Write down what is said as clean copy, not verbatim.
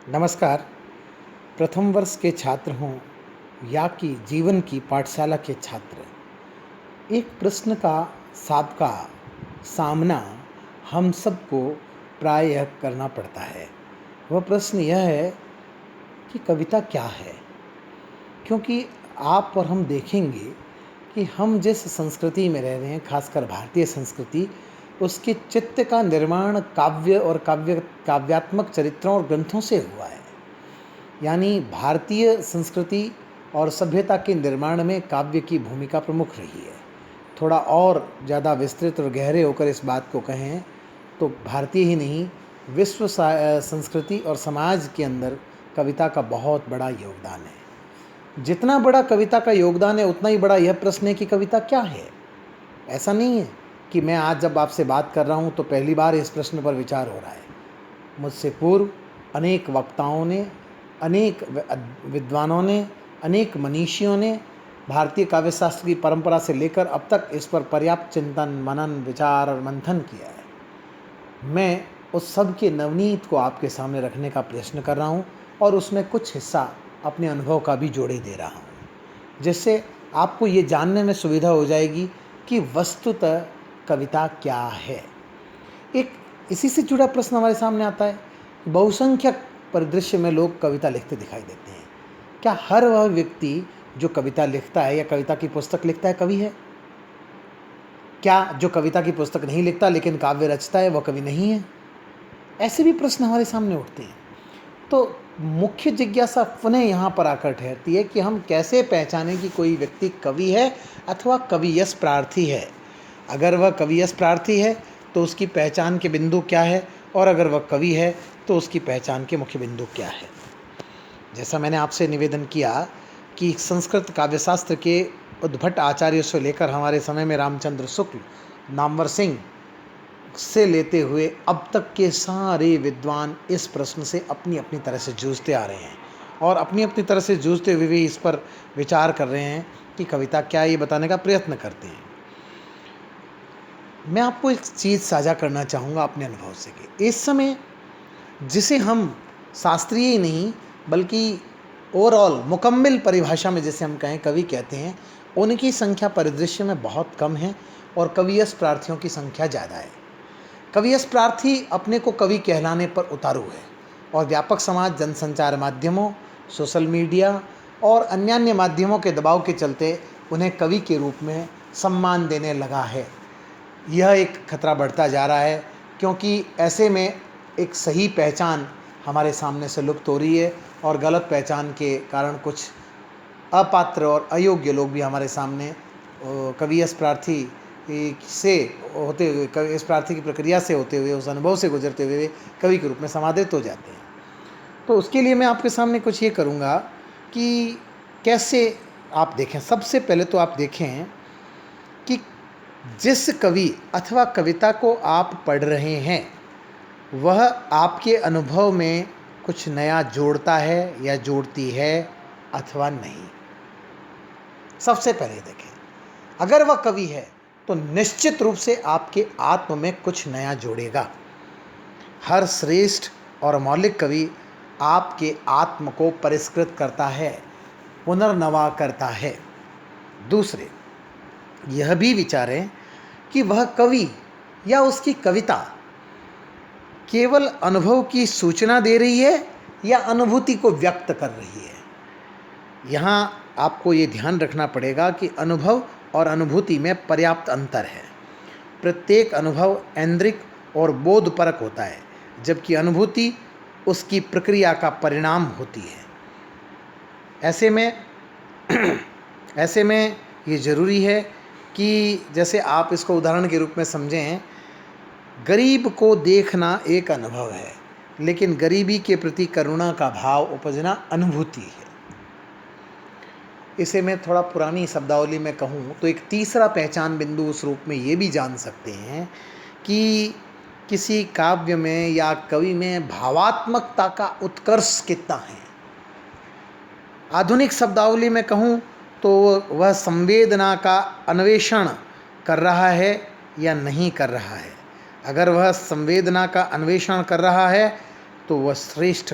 नमस्कार। प्रथम वर्ष के छात्र हों या कि जीवन की पाठशाला के छात्र, एक प्रश्न का सबका सामना हम सबको प्रायः करना पड़ता है। वह प्रश्न यह है कि कविता क्या है? क्योंकि आप और हम देखेंगे कि हम जिस संस्कृति में रह रहे हैं, खासकर भारतीय संस्कृति, उसके चित्त का निर्माण काव्य और काव्यात्मक चरित्रों और ग्रंथों से हुआ है। यानी भारतीय संस्कृति और सभ्यता के निर्माण में काव्य की भूमिका प्रमुख रही है। थोड़ा और ज़्यादा विस्तृत और गहरे होकर इस बात को कहें तो भारतीय ही नहीं, विश्व संस्कृति और समाज के अंदर कविता का बहुत बड़ा योगदान है। जितना बड़ा कविता का योगदान है, उतना ही बड़ा यह प्रश्न है कि कविता क्या है। ऐसा नहीं है कि मैं आज जब आपसे बात कर रहा हूँ तो पहली बार इस प्रश्न पर विचार हो रहा है। मुझसे पूर्व अनेक वक्ताओं ने, अनेक विद्वानों ने, अनेक मनीषियों ने भारतीय काव्यशास्त्र की परंपरा से लेकर अब तक इस पर पर्याप्त चिंतन, मनन, विचार और मंथन किया है। मैं उस सब के नवनीत को आपके सामने रखने का प्रयत्न कर रहा हूँ और उसमें कुछ हिस्सा अपने अनुभव का भी जोड़े दे रहा हूँ, जिससे आपको ये जानने में सुविधा हो जाएगी कि वस्तुतः कविता क्या है। एक इसी से जुड़ा प्रश्न हमारे सामने आता है, बहुसंख्यक परिदृश्य में लोग कविता लिखते दिखाई देते हैं। क्या हर वह व्यक्ति जो कविता लिखता है या कविता की पुस्तक लिखता है कवि है? क्या जो कविता की पुस्तक नहीं लिखता लेकिन काव्य रचता है वह कवि नहीं है? ऐसे भी प्रश्न हमारे सामने उठते हैं। तो मुख्य जिज्ञासा पुनः यहाँ पर आकर ठहरती है कि हम कैसे पहचानें कि कोई व्यक्ति कवि है अथवा कवियस प्रार्थी है। अगर वह कवियस प्रार्थी है तो उसकी पहचान के बिंदु क्या है, और अगर वह कवि है तो उसकी पहचान के मुख्य बिंदु क्या है। जैसा मैंने आपसे निवेदन किया कि संस्कृत काव्यशास्त्र के उद्भट आचार्यों से लेकर हमारे समय में रामचंद्र शुक्ल, नामवर सिंह से लेते हुए अब तक के सारे विद्वान इस प्रश्न से अपनी अपनी तरह से जूझते आ रहे हैं और अपनी अपनी तरह से जूझते हुए भी इस पर विचार कर रहे हैं कि कविता क्या है, ये बताने का प्रयत्न करते हैं। मैं आपको एक चीज़ साझा करना चाहूँगा अपने अनुभव से कि इस समय जिसे हम शास्त्रीय ही नहीं बल्कि ओवरऑल मुकम्मल परिभाषा में जैसे हम कहें कवि कहते हैं, उनकी संख्या परिदृश्य में बहुत कम है और कवियस प्रार्थियों की संख्या ज़्यादा है। कवियस प्रार्थी अपने को कवि कहलाने पर उतारू है और व्यापक समाज जनसंचार माध्यमों, सोशल मीडिया और अन्य माध्यमों के दबाव के चलते उन्हें कवि के रूप में सम्मान देने लगा है। यह एक खतरा बढ़ता जा रहा है क्योंकि ऐसे में एक सही पहचान हमारे सामने से लुप्त हो रही है और गलत पहचान के कारण कुछ अपात्र और अयोग्य लोग भी हमारे सामने कवियस प्रार्थी से होते हुए, कवियस प्रार्थी की प्रक्रिया से होते हुए, उस अनुभव से गुजरते हुए कवि के रूप में समादित हो जाते हैं। तो उसके लिए मैं आपके सामने कुछ ये करूँगा कि कैसे आप देखें। सबसे पहले तो आप देखें कि जिस कवि अथवा कविता को आप पढ़ रहे हैं वह आपके अनुभव में कुछ नया जोड़ता है या जोड़ती है अथवा नहीं। सबसे पहले देखें, अगर वह कवि है तो निश्चित रूप से आपके आत्म में कुछ नया जोड़ेगा। हर श्रेष्ठ और मौलिक कवि आपके आत्म को परिष्कृत करता है, पुनर्नवा करता है। दूसरे, यह भी विचारें कि वह कवि या उसकी कविता केवल अनुभव की सूचना दे रही है या अनुभूति को व्यक्त कर रही है। यहाँ आपको ये ध्यान रखना पड़ेगा कि अनुभव और अनुभूति में पर्याप्त अंतर है। प्रत्येक अनुभव ऐन्द्रिक और बोधपरक होता है, जबकि अनुभूति उसकी प्रक्रिया का परिणाम होती है। ऐसे में ये ज़रूरी है कि जैसे आप इसको उदाहरण के रूप में समझें, गरीब को देखना एक अनुभव है, लेकिन गरीबी के प्रति करुणा का भाव उपजना अनुभूति है। इसे मैं थोड़ा पुरानी शब्दावली में कहूँ तो एक तीसरा पहचान बिंदु उस रूप में ये भी जान सकते हैं कि किसी काव्य में या कवि में भावात्मकता का उत्कर्ष कितना है। आधुनिक शब्दावली में कहूँ तो वह संवेदना का अन्वेषण कर रहा है या नहीं कर रहा है। अगर वह संवेदना का अन्वेषण कर रहा है तो वह श्रेष्ठ